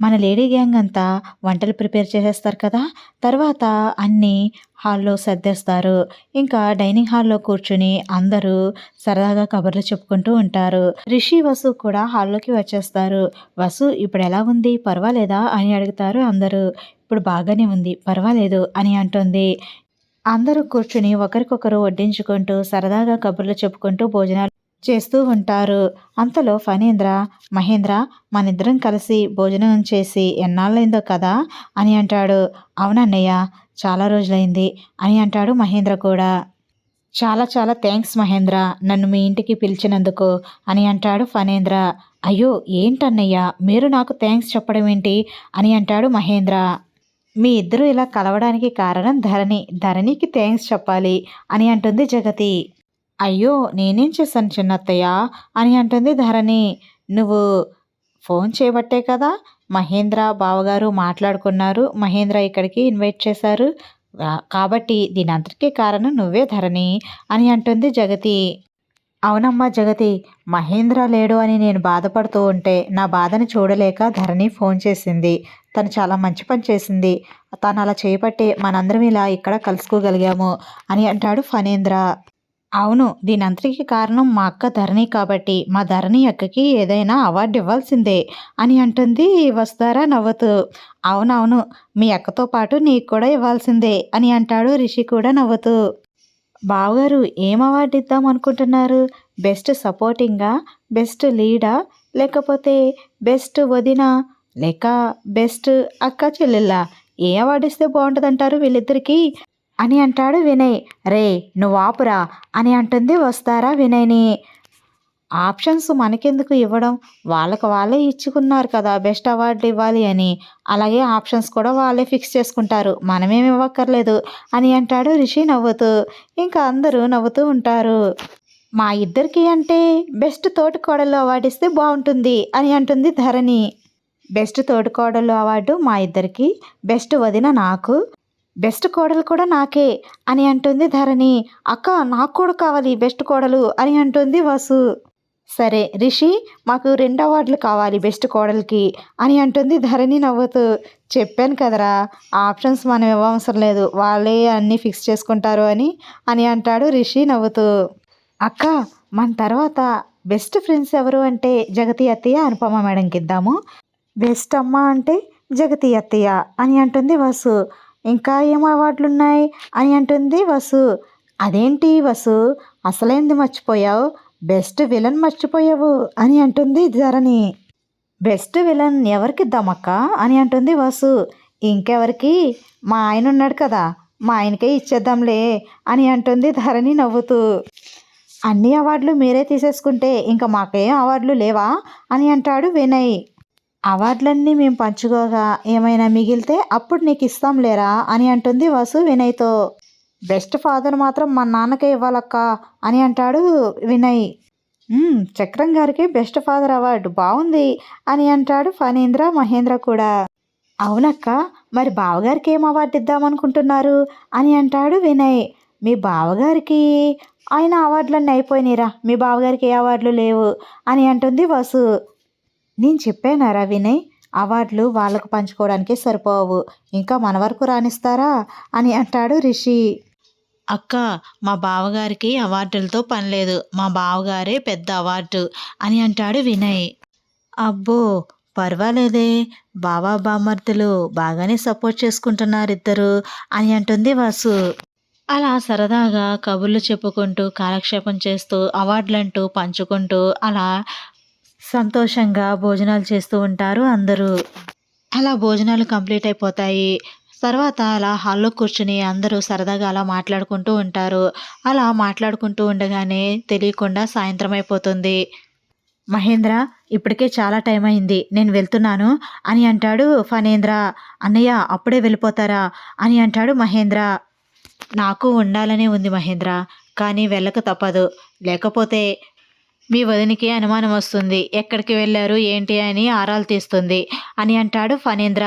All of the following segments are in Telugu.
మన లేడీ గ్యాంగ్ అంతా వంటలు ప్రిపేర్ చేసేస్తారు కదా! తర్వాత అన్నీ హాల్‌లో సర్దేస్తారు. ఇంకా డైనింగ్ హాల్‌లో కూర్చొని అందరూ సరదాగా కబుర్లు చెప్పుకుంటూ ఉంటారు. రిషి, వసు కూడా హాల్‌లోకి వచ్చేస్తారు. "వసు ఇప్పుడెలా ఉంది? పర్వాలేదా?" అని అడుగుతారు అందరూ. "ఇప్పుడు బాగానే ఉంది. పర్వాలేదు" అని అంటుంది. అందరూ కూర్చుని ఒకరికొకరు వడ్డించుకుంటూ సరదాగా కబుర్లు చెప్పుకుంటూ భోజనాలు చేస్తూ ఉంటారు. అంతలో ఫణీంద్ర, "మహేంద్ర, మనిద్దరం కలిసి భోజనం చేసి ఎన్నాళ్ళైందో కదా" అని అంటాడు. "అవునన్నయ్య, చాలా రోజులైంది" అని అంటాడు మహేంద్ర కూడా. "చాలా చాలా థ్యాంక్స్ మహేంద్ర, నన్ను మీ ఇంటికి పిలిచినందుకు" అని అంటాడు ఫణీంద్ర. "అయ్యో ఏంటన్నయ్య, మీరు నాకు థ్యాంక్స్ చెప్పడం ఏంటి" అని అంటాడు మహేంద్ర. "మీ ఇద్దరూ ఇలా కలవడానికి కారణం ధరణి. ధరణికి థ్యాంక్స్ చెప్పాలి" అని అంటుంది జగతి. "అయ్యో నేనేం చేశాను చిన్నత్తయ్య" అని అంటుంది ధరణి. "నువ్వు ఫోన్ చేయబట్టే కదా మహేంద్ర బావగారు మాట్లాడుకున్నారు. మహేంద్ర ఇక్కడికి ఇన్వైట్ చేశారు. కాబట్టి దీనంతటికీ కారణం నువ్వే ధరణి" అని అంటుంది జగతి. "అవునమ్మా జగతి, మహేంద్ర లేడు అని నేను బాధపడుతూ ఉంటే నా బాధని చూడలేక ధరణి ఫోన్ చేసింది. తను చాలా మంచి పని చేసింది. తను అలా చేయబట్టే మనందరం ఇలా ఇక్కడ కలుసుకోగలిగాము" అని అంటాడు ఫణీంద్ర. "అవును, దీనంతటికి కారణం మా అక్క ధరణి కాబట్టి మా ధరణి అక్కకి ఏదైనా అవార్డు ఇవ్వాల్సిందే" అని అంటుంది వసుధార నవ్వుతూ. "అవునవును, మీ అక్కతో పాటు నీకు కూడా ఇవ్వాల్సిందే" అని అంటాడు రిషి కూడా నవ్వుతూ. "బావగారు ఏం అవార్డు ఇద్దాం అనుకుంటున్నారు? బెస్ట్ సపోర్టింగా, బెస్ట్ లీడా, లేకపోతే బెస్ట్ వదినా, లేక బెస్ట్ అక్క చెల్లెళ్ళా? ఏ అవార్డు ఇస్తే బాగుంటుందంటారు వీళ్ళిద్దరికీ" అని అంటాడు వినయ్. "రే నువ్వు ఆపురా" అని అంటుంది వస్తారా వినయ్ని. "ఆప్షన్స్ మనకెందుకు ఇవ్వడం? వాళ్ళకి వాళ్ళే ఇచ్చుకున్నారు కదా బెస్ట్ అవార్డు ఇవ్వాలి అని. అలాగే ఆప్షన్స్ కూడా వాళ్ళే ఫిక్స్ చేసుకుంటారు. మనమేమి ఇవ్వక్కర్లేదు" అని అంటాడు రిషి నవ్వుతూ. ఇంకా అందరూ నవ్వుతూ ఉంటారు. "మా ఇద్దరికి అంటే బెస్ట్ తోటికోడలు అవార్డు ఇస్తే బాగుంటుంది" అని అంటుంది ధరణి. "బెస్ట్ తోటికోడలు అవార్డు మా ఇద్దరికి, బెస్ట్ వదిన నాకు, బెస్ట్ కోడలు కూడా నాకే" అని అంటుంది ధరణి. "అక్క, నాకు కూడా కావాలి బెస్ట్ కోడలు" అని అంటుంది వసు. "సరే రిషి, మాకు 2 అవార్డులు కావాలి బెస్ట్ కోడలికి" అని అంటుంది ధరణి నవ్వుతూ. "చెప్పాను కదరా, ఆప్షన్స్ మనం ఇవ్వవసరం లేదు, వాళ్ళే అన్నీ ఫిక్స్ చేసుకుంటారు" అని అంటాడు రిషి నవ్వుతూ. "అక్క, మన తర్వాత బెస్ట్ ఫ్రెండ్స్ ఎవరు అంటే జగతి అత్తయ్య, అనుపమ మేడంకి ఇద్దాము. బెస్ట్ అమ్మ అంటే జగతి అత్తయ్య" అని అంటుంది వసు. "ఇంకా ఏం అవార్డులున్నాయి" అని అంటుంది వసు. "అదేంటి వసు, అసలైంది మర్చిపోయావు, బెస్ట్ విలన్ మర్చిపోయావు" అని అంటుంది ధరణి. "బెస్ట్ విలన్ ఎవరికిద్దామక్క" అని అంటుంది వసు. "ఇంకెవరికి, మా ఆయన ఉన్నాడు కదా, మా ఆయనకే ఇచ్చేద్దాంలే" అని అంటుంది ధరణి నవ్వుతూ. "అన్ని అవార్డులు మీరే తీసేసుకుంటే ఇంకా మాకేం అవార్డులు లేవా" అని అంటాడు వినయ్. "అవార్డులన్నీ మేము పంచుకోగా ఏమైనా మిగిలితే అప్పుడు నీకు ఇస్తాం లేరా" అని అంటుంది వసు వినయ్తో. "బెస్ట్ ఫాదర్ మాత్రం మా నాన్నకే ఇవ్వాలక్క" అని అంటాడు వినయ్. "చక్రం గారికి బెస్ట్ ఫాదర్ అవార్డు బాగుంది" అని అంటాడు ఫణీంద్ర, మహేంద్ర కూడా. "అవునక్క, మరి బావగారికి ఏం అవార్డు ఇద్దామనుకుంటున్నారు" అని అంటాడు వినయ్. "మీ బావగారికి, ఆయన అవార్డులన్నీ అయిపోయినాయిరా, మీ బావగారికి ఏ అవార్డులు లేవు" అని అంటుంది వసు. "నేను చెప్పానారా వినయ్, అవార్డులు వాళ్ళకు పంచుకోవడానికే సరిపోవు, ఇంకా మన వరకు రానిస్తారా" అని అంటాడు రిషి. "అక్క, మా బావగారికి అవార్డులతో పని లేదు, మా బావగారే పెద్ద అవార్డు" అని అంటాడు వినయ్. "అబ్బో పర్వాలేదే, బావా బామర్దులు బాగానే సపోర్ట్ చేసుకుంటున్నారు ఇద్దరు" అని అంటుంది వసు. అలా సరదాగా కబుర్లు చెప్పుకుంటూ కాలక్షేపం చేస్తూ అవార్డులంటూ పంచుకుంటూ అలా సంతోషంగా భోజనాలు చేస్తూ ఉంటారు అందరూ. అలా భోజనాలు కంప్లీట్ అయిపోతాయి. తర్వాత అలా హాల్లో కూర్చుని అందరూ సరదాగా అలా మాట్లాడుకుంటూ ఉంటారు. అలా మాట్లాడుకుంటూ ఉండగానే తెలియకుండా సాయంత్రం అయిపోతుంది. "మహేంద్ర, ఇప్పటికే చాలా టైం అయింది, నేను వెళ్తున్నాను" అని అంటాడు ఫణీంద్ర. "అన్నయ్య, అప్పుడే వెళ్ళిపోతారా" అని అంటాడు మహేంద్ర. "నాకు ఉండాలనే ఉంది మహేంద్ర, కానీ వెళ్ళక తప్పదు. లేకపోతే మీ వదినికి అనుమానం వస్తుంది, ఎక్కడికి వెళ్ళారు ఏంటి అని ఆరాలు తీస్తుంది" అని అంటాడు ఫణీంద్ర.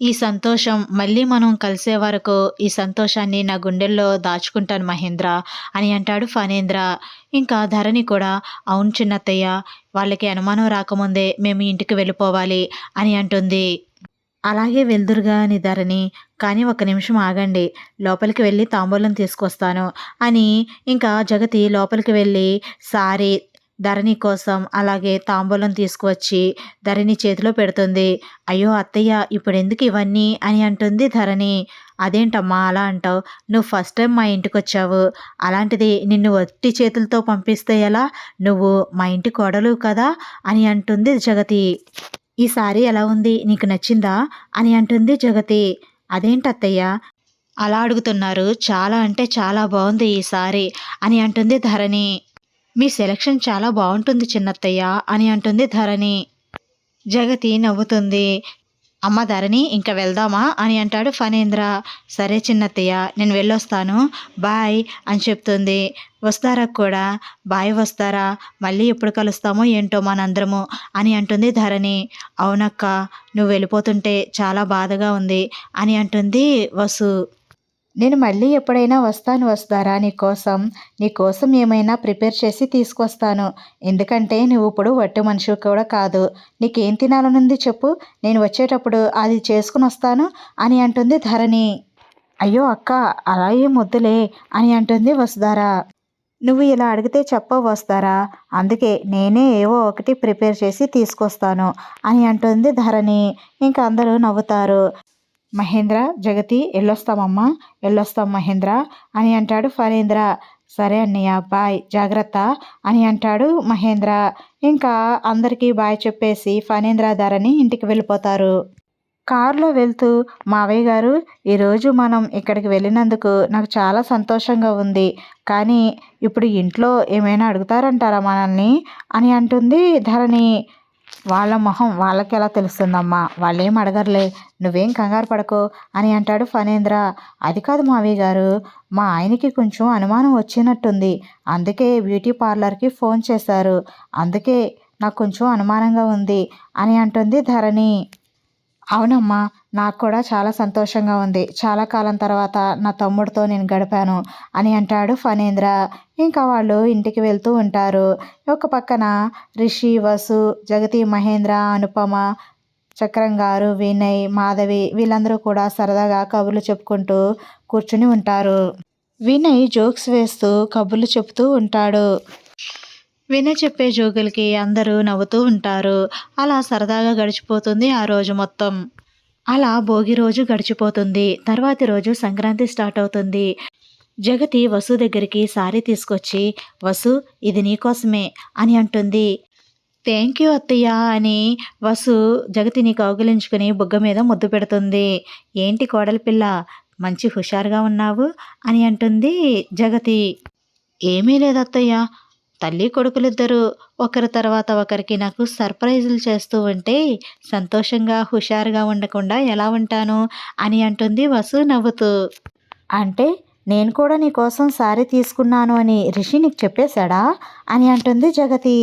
ఈ సంతోషం మళ్ళీ మనం కలిసే వరకు ఈ సంతోషాన్ని నా గుండెల్లో దాచుకుంటాను మహేంద్ర అని అంటాడు ఫణేంద్ర. ఇంకా ధరణి కూడా అవును చిన్నత్తయ్య, వాళ్ళకి అనుమానం రాకముందే మేము ఇంటికి వెళ్ళిపోవాలి అని అంటుంది. అలాగే వెళ్దురుగా అని ధరణి, కానీ ఒక్క నిమిషం ఆగండి, లోపలికి వెళ్ళి తాంబూలం తీసుకొస్తాను అని ఇంకా జగతి లోపలికి వెళ్ళి సారీ ధరణి కోసం అలాగే తాంబూలం తీసుకువచ్చి ధరణి చేతిలో పెడుతుంది. అయ్యో అత్తయ్య ఇప్పుడెందుకు ఇవన్నీ అని అంటుంది ధరణి. అదేంటమ్మా అలా అంటావు, నువ్వు ఫస్ట్ టైం మా ఇంటికొచ్చావు, అలాంటిది నిన్ను వట్టి చేతులతో పంపిస్తే ఎలా, నువ్వు మా ఇంటి కోడలు కదా అని అంటుంది జగతి. ఈ సారీ ఎలా ఉంది, నీకు నచ్చిందా అని అంటుంది జగతి. అదేంటత్తయ్య అలా అడుగుతున్నారు, చాలా అంటే చాలా బాగుంది ఈ సారీ అని అంటుంది ధరణి. మీ సెలక్షన్ చాలా బాగుంటుంది చిన్నత్తయ్య అని అంటుంది ధరణి. జగతి నవ్వుతుంది. అమ్మ ధరణి ఇంక వెళ్దామా అని అంటాడు ఫణేంద్ర. సరే చిన్నత్తయ్య నేను వెళ్ళొస్తాను, బాయ్ అని చెప్తుంది. వస్తారా కూడా, బాయ్ వస్తారా, మళ్ళీ ఎప్పుడు కలుస్తామో ఏంటో మనందరము అని అంటుంది ధరణి. అవునక్క, నువ్వు వెళ్ళిపోతుంటే చాలా బాధగా ఉంది అని అంటుంది వసు. నేను మళ్ళీ ఎప్పుడైనా వస్తాను వస్తారా నీకోసం ఏమైనా ప్రిపేర్ చేసి తీసుకొస్తాను, ఎందుకంటే నువ్వు ఇప్పుడు వట్టి మనిషి కూడా కాదు, నీకేం తినాలనుంది చెప్పు, నేను వచ్చేటప్పుడు అది చేసుకుని వస్తాను అని అంటుంది ధరణి. అయ్యో అక్క, అలా ఏం వద్దులే అని అంటుంది వసుధార. నువ్వు ఇలా అడిగితే చెప్పవు వస్తారా, అందుకే నేనే ఏవో ఒకటి ప్రిపేర్ చేసి తీసుకొస్తాను అని అంటుంది ధరణి. ఇంకా అందరూ నవ్వుతారు. మహేంద్ర, జగతి వెళ్ళొస్తామమ్మా, వెళ్ళొస్తాం మహేంద్ర అని అంటాడు ఫణేంద్ర. సరే అన్నయ్య బాయ్, జాగ్రత్త అని అంటాడు మహేంద్ర. ఇంకా అందరికీ బాయ్ చెప్పేసి ఫణేంద్ర ధరణి ఇంటికి వెళ్ళిపోతారు. కారులో వెళ్తూ, మావయ్య గారు ఈరోజు మనం ఇక్కడికి వెళ్ళినందుకు నాకు చాలా సంతోషంగా ఉంది, కానీ ఇప్పుడు ఇంట్లో ఏమైనా అడుగుతారంటారా మనల్ని అని అంటుంది ధరణి. వాళ్ళ మొహం వాళ్ళకి ఎలా తెలుస్తుందమ్మా, వాళ్ళేం అడగర్లే, నువ్వేం కంగారు పడకు అని అంటాడు ఫణేంద్ర. అది కాదు మావయ్య గారు, మా ఆయనకి కొంచెం అనుమానం వచ్చినట్టుంది, అందుకే బ్యూటీ పార్లర్కి ఫోన్ చేశారు, అందుకే నాకు కొంచెం అనుమానంగా ఉంది అని అంటుంది ధరణి. అవునమ్మా, నాకు కూడా చాలా సంతోషంగా ఉంది, చాలా కాలం తర్వాత నా తమ్ముడితో నేను గడిపాను అని అంటాడు ఫణేంద్ర. ఇంకా వాళ్ళు ఇంటికి వెళ్తూ ఉంటారు. ఒక పక్కన రిషి, వసు, జగతి, మహేంద్ర, అనుపమ, చక్రం గారు, వినయ్, మాధవి వీళ్ళందరూ కూడా సరదాగా కబుర్లు చెప్పుకుంటూ కూర్చుని ఉంటారు. వినయ్ జోక్స్ వేస్తూ కబుర్లు చెప్తూ ఉంటాడు. వినయ్ చెప్పే జోకులకి అందరూ నవ్వుతూ ఉంటారు. అలా సరదాగా గడిచిపోతుంది ఆ రోజు మొత్తం. అలా భోగి రోజు గడిచిపోతుంది. తర్వాతి రోజు సంక్రాంతి స్టార్ట్ అవుతుంది. జగతి వసు దగ్గరికి సారీ తీసుకొచ్చి, వసు ఇది నీకోసమే అని అంటుంది. థ్యాంక్ యూ అత్తయ్య అని వసు జగతిని కౌగిలించుకుని బుగ్గ మీద ముద్దు పెడుతుంది. ఏంటి కోడలి పిల్ల, మంచి హుషారుగా ఉన్నావు అని అంటుంది జగతి. ఏమీ లేదు అత్తయ్య, తల్లి కొడుకులిద్దరూ ఒకరి తర్వాత ఒకరికి నాకు సర్ప్రైజులు చేస్తూ ఉంటే సంతోషంగా హుషారుగా ఉండకుండా ఎలా ఉంటాను అని అంటుంది వసు నవ్వుతూ. అంటే నేను కూడా నీకోసం సారీ తీసుకున్నాను అని రిషి నీకు చెప్పేశాడా అని అంటుంది జగతి.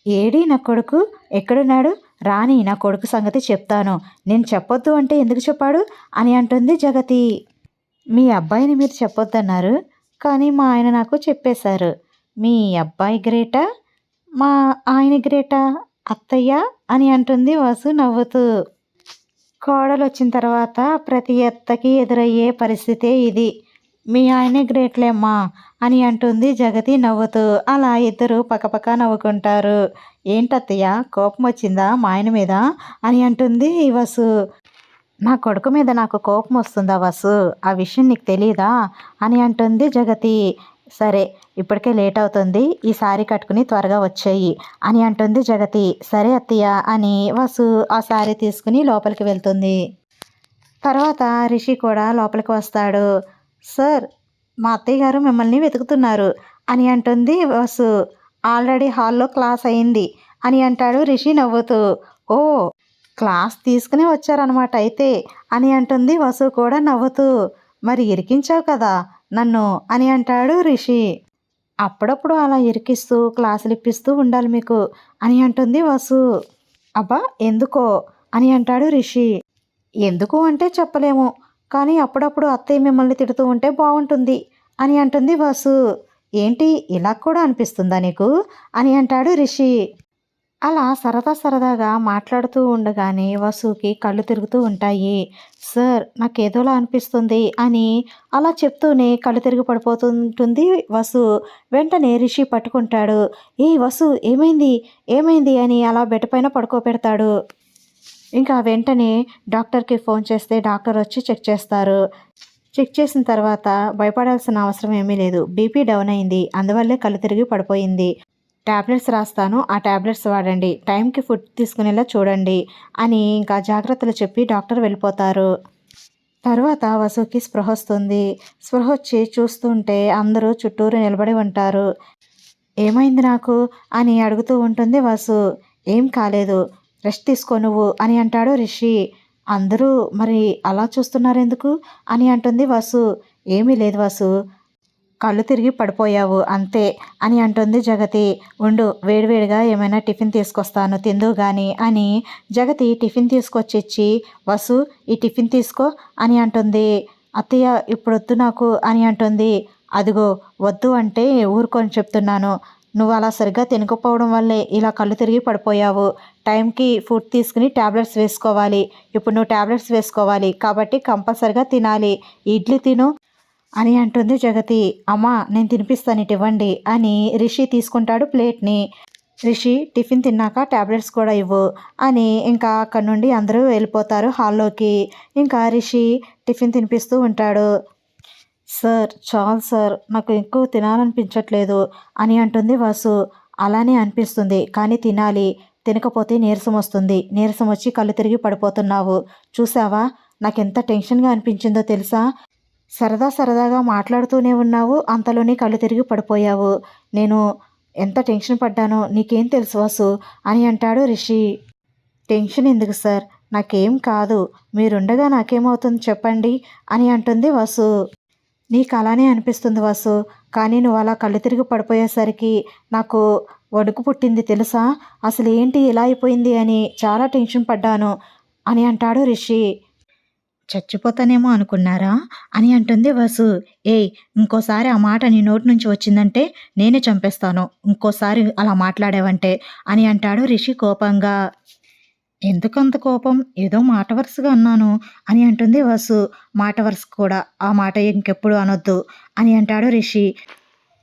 ఏడి నా కొడుకు, ఎక్కడున్నాడు, రాని నా కొడుకు సంగతి చెప్తాను, నేను చెప్పొద్దు అంటే ఎందుకు చెప్పాడు అని అంటుంది జగతి. మీ అబ్బాయిని మీరు చెప్పొద్దన్నారు, కానీ మా ఆయన నాకు చెప్పేశారు, మీ అబ్బాయి గ్రేటా మా ఆయన గ్రేటా అత్తయ్య అని అంటుంది వసు నవ్వుతూ. కోడలు వచ్చిన తర్వాత ప్రతి అత్తకి ఎదురయ్యే పరిస్థితే ఇది, మీ ఆయనే గ్రేట్లేమ్మా అని అంటుంది జగతి నవ్వుతూ. అలా ఇద్దరు పక్కపక్క నవ్వుకుంటారు. ఏంటత్తయ్య కోపం వచ్చిందా మా ఆయన మీద అని అంటుంది వసు. నా కొడుకు మీద నాకు కోపం వస్తుందా వసు, ఆ విషయం నీకు తెలీదా అని అంటుంది జగతి. సరే ఇప్పటికే లేట్ అవుతుంది, ఈ సారీ కట్టుకుని త్వరగా వచ్చేయి అని అంటుంది జగతి. సరే అత్తయ్య అని వసు ఆ సారీ తీసుకుని లోపలికి వెళ్తుంది. తర్వాత రిషి కూడా లోపలికి వస్తాడు. సార్, మా అత్తయ్య గారు మిమ్మల్ని వెతుకుతున్నారు అని అంటుంది వసు. ఆల్రెడీ హాల్లో క్లాస్ అయింది అని అంటాడు రిషి నవ్వుతూ. ఓ, క్లాస్ తీసుకుని వచ్చారనమాట అయితే అని అంటుంది వసు కూడా నవ్వుతూ. మరి ఇరికించావు కదా నన్ను అని అంటాడు రిషి. అప్పుడప్పుడు అలా ఇరికిస్తూ క్లాసులు ఇప్పిస్తూ ఉండాలి మీకు అని అంటుంది వసు. అబ్బా ఎందుకో అని అంటాడు రిషి. ఎందుకు అంటే చెప్పలేము. కానీ అప్పుడప్పుడు అత్తయ్య మిమ్మల్ని తిడుతూ ఉంటే బావుంటుంది అని అంటుంది వాసు. ఏంటి ఇలా కూడా అనిపిస్తుందా నీకు? అని అంటాడు రిషి. అలా సరదా సరదాగా మాట్లాడుతూ ఉండగానే వసుకి కళ్ళు తిరుగుతూ ఉంటాయి. సార్ నాకేదోలా అనిపిస్తుంది అని అలా చెప్తూనే కళ్ళు తిరిగి పడిపోతుంటుంది వసు. వెంటనే రిషి పట్టుకుంటాడు. ఏ వసు ఏమైంది ఏమైంది అని అలా బెడ్ పైన పడుకోబెడతాడు. ఇంకా వెంటనే డాక్టర్కి ఫోన్ చేస్తే డాక్టర్ వచ్చి చెక్ చేస్తారు. చెక్ చేసిన తర్వాత భయపడాల్సిన అవసరం ఏమీ లేదు. బీపీ డౌన్ అయింది, అందువల్లే కళ్ళు తిరిగి పడిపోయింది. టాబ్లెట్స్ రాస్తాను, ఆ టాబ్లెట్స్ వాడండి, టైంకి ఫుడ్ తీసుకునేలా చూడండి అని ఇంకా జాగ్రత్తలు చెప్పి డాక్టర్ వెళ్ళిపోతారు. తర్వాత వసుకి స్పృహ వస్తుంది. స్పృహ వచ్చి చూస్తుంటే అందరూ చుట్టూరు నిలబడి ఉంటారు. ఏమైంది నాకు అని అడుగుతూ ఉంటుంది వసు. ఏం కాలేదు, రెస్ట్ తీసుకో నువ్వు అని అంటాడు రిషి. అందరూ మరి అలా చూస్తున్నారెందుకు అని అంటుంది వసు. ఏమీ లేదు వసు, కళ్ళు తిరిగి పడిపోయావు అంతే అని అంటుంది జగతి. ఉండు, వేడివేడిగా ఏమైనా టిఫిన్ తీసుకొస్తాను తిందువు గాని అని జగతి టిఫిన్ తీసుకొచ్చిచ్చి, వసు ఈ టిఫిన్ తీసుకో అని అంటుంది. అత్తయ్య ఇప్పుడొద్దు నాకు అని అంటుంది. అదిగో వద్దు అంటే ఊరుకొని చెప్తున్నాను. నువ్వు అలా సరిగ్గా తినకపోవడం వల్లే ఇలా కళ్ళు తిరిగి పడిపోయావు. టైంకి ఫుడ్ తీసుకుని టాబ్లెట్స్ వేసుకోవాలి. ఇప్పుడు నువ్వు టాబ్లెట్స్ వేసుకోవాలి కాబట్టి కంపల్సరిగా తినాలి. ఇడ్లీ తిను అని అంటుంది జగతి. అమ్మా నేను తినిపిస్తాను ఇటు ఇవ్వండి అని రిషి తీసుకుంటాడు ప్లేట్ని. రిషి టిఫిన్ తిన్నాక టాబ్లెట్స్ కూడా ఇవ్వు అని ఇంకా అక్కడి నుండి అందరూ వెళ్ళిపోతారు హాల్లోకి. ఇంకా రిషి టిఫిన్ తినిపిస్తూ ఉంటాడు. సార్ చాలు సార్, నాకు ఎక్కువ తినాలనిపించట్లేదు అని అంటుంది వాసు. అలానే అనిపిస్తుంది కానీ తినాలి, తినకపోతే నీరసం వస్తుంది, నీరసం వచ్చి కళ్ళు తిరిగి పడిపోతున్నావు. చూసావా నాకెంత టెన్షన్గా అనిపించిందో తెలుసా? సరదా సరదాగా మాట్లాడుతూనే ఉన్నావు, అంతలోనే కళ్ళు తిరిగి పడిపోయావు. నేను ఎంత టెన్షన్ పడ్డానో నీకేం తెలుసు వాసు అని అంటాడు రిషి. టెన్షన్ ఎందుకు సార్, నాకేం కాదు, మీరుండగా నాకేమవుతుంది చెప్పండి అని అంటుంది వాసు. నీకు అలానే అనిపిస్తుంది వాసు, కానీ నువ్వు అలా కళ్ళు తిరిగి పడిపోయేసరికి నాకు వణుకు పుట్టింది తెలుసా? అసలు ఏంటి ఇలా అయిపోయింది అని చాలా టెన్షన్ పడ్డాను అని అంటాడు రిషి. చచ్చిపోతానేమో అనుకున్నారా అని అంటుంది వసు. ఏయ్ ఇంకోసారి ఆ మాట నీ నోటి నుంచి వచ్చిందంటే నేనే చంపేస్తాను, ఇంకోసారి అలా మాట్లాడావంటే అని అంటాడు రిషి కోపంగా. ఎందుకంత కోపం, ఏదో మాట వరుసగా అన్నాను అని అంటుంది వసు. మాట వరుస కూడా, ఆ మాట ఇంకెప్పుడు అనొద్దు అని అంటాడు రిషి.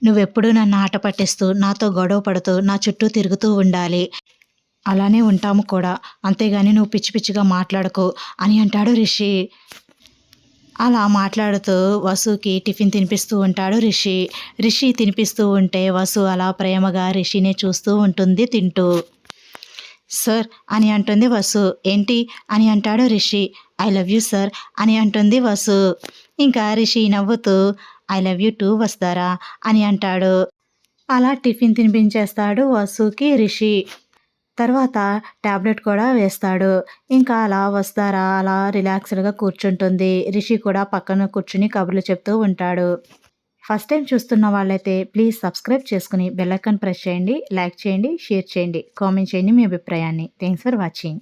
నువ్వెప్పుడూ నన్ను ఆట పట్టిస్తూ నాతో గొడవ పడుతూ నా చుట్టూ తిరుగుతూ ఉండాలి, అలానే ఉంటాము కూడా, అంతేగాని నువ్వు పిచ్చి పిచ్చిగా మాట్లాడకు అని అంటాడు రిషి. అలా మాట్లాడుతూ వసుకి టిఫిన్ తినిపిస్తూ ఉంటాడు రిషి. రిషి తినిపిస్తూ ఉంటే వసు అలా ప్రేమగా రిషిని చూస్తూ ఉంటుంది తింటూ. సార్ అని అంటుంది వసు. ఏంటి అని అంటాడు Rishi. I love you sir అని అంటుంది వసు. ఇంకా రిషి నవ్వుతూ ఐ లవ్ యూ టూ వస్తారా అని అంటాడు. అలా టిఫిన్ తినిపించేస్తాడు వసుకి రిషి. తర్వాత టాబ్లెట్ కూడా వేస్తాడు. ఇంకా అలా వస్తారా అలా రిలాక్స్డ్గా కూర్చుంటుంది. రిషి కూడా పక్కన కూర్చుని కబుర్లు చెప్తూ ఉంటాడు. ఫస్ట్ టైం చూస్తున్న వాళ్ళైతే ప్లీజ్ సబ్స్క్రైబ్ చేసుకుని బెల్ ఐకాన్ ప్రెస్ చేయండి, లైక్ చేయండి, షేర్ చేయండి, కామెంట్ చేయండి మీ అభిప్రాయాన్ని. Thanks for watching.